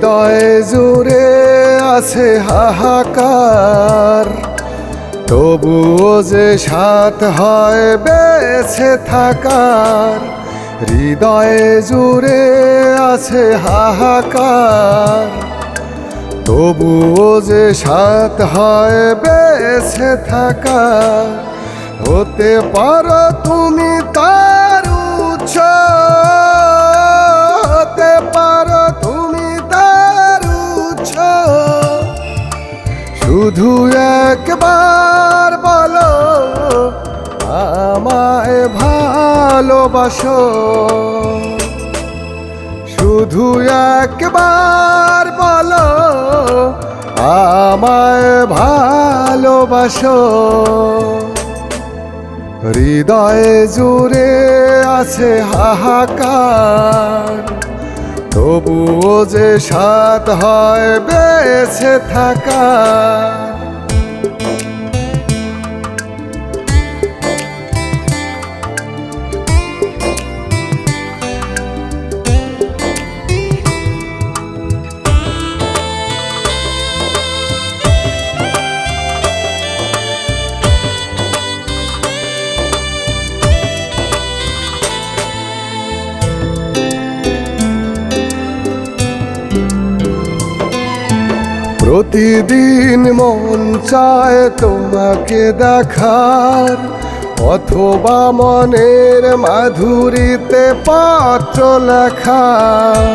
হৃদয় জুড়ে আছে হাহাকার, তবুও যে সাথ হয় বেঁচে থাকার। হৃদয় জুড়ে আছে হাহাকার, তবুও যে সাথ হয় বেঁচে থাকার। হতে পারো তুমি তার উৎস, হতে পারো তুমি তার উৎস। শুধু একবার বলো আমায় ভালোবাসো, শুধু একবার বলো আমায় ভালোবাসো। হৃদয়ে জুড়ে আছে হাহাকার, তবুও যে সাথ হয় বেঁচে থাকার। প্রতিদিন মন চায় তোমাকে দেখার, অথবা মনের মাধুরীতে পত্র লেখার।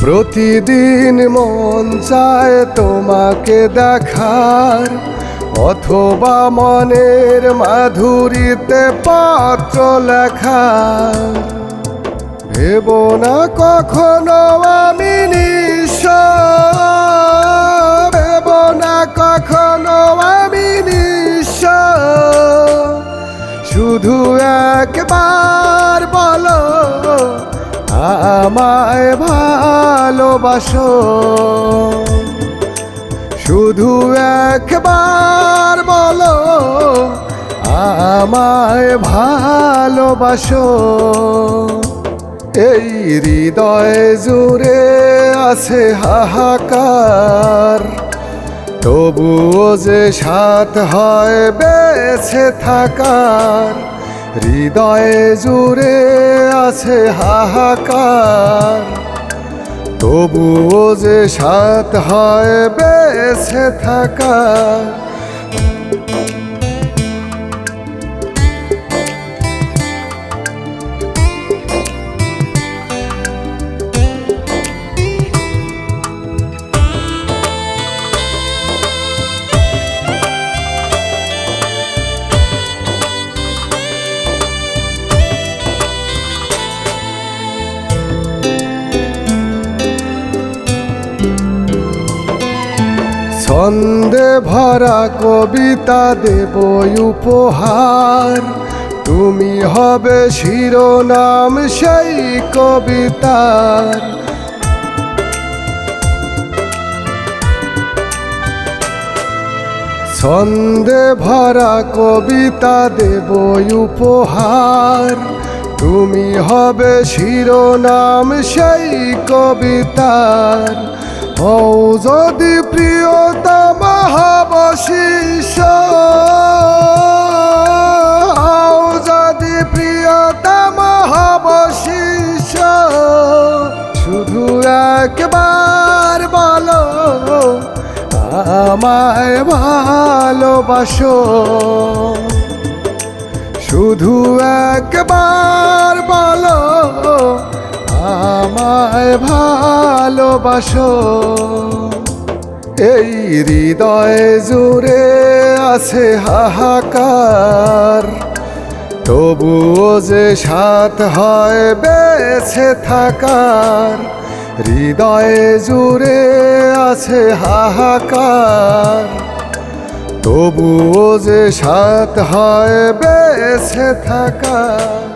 প্রতিদিন মন চায় তোমাকে দেখার, অথবা মনের মাধুরীতে পত্র লেখার। ভেবো না কখনো আমি নিঃস্ব, ভেবো না কখনো আমি নিঃস্ব। শুধু একবার বলো আমায় ভালোবাসো, শুধু একবার বলো আমায় ভালোবাসো। এই হৃদয় জুড়ে আছে হাহাকার, তবুও যে সাথ হয় বেঁচে থাকার। হৃদয় জুড়ে আছে হাহাকার, তবুও যে সাথ হয় বেঁচে থাকার। ছন্দে ভরা কবিতা দেব উপহার, তুমি হবে শিরোনাম সেই কবিতার। ছন্দে ভরা কবিতা দেব উপহার, তুমি হবে শিরোনাম সেই কবিতার। হও যদি প্রিয়তম অবশিষ্ট, হও যদি প্রিয়তম অবশিষ্ট। শুধু একবার বলো আমায় ভালোবাসো, শুধু একবার বলো আমায় ভালোবাসো। এই হৃদয় জুড়ে আছে হাহাকার, তবুও যে সাথ হয় বেঁচে থাকার। হৃদয় জুড়ে আছে হাহাকার, তবুও যে সাথ হয় বেঁচে থাকার।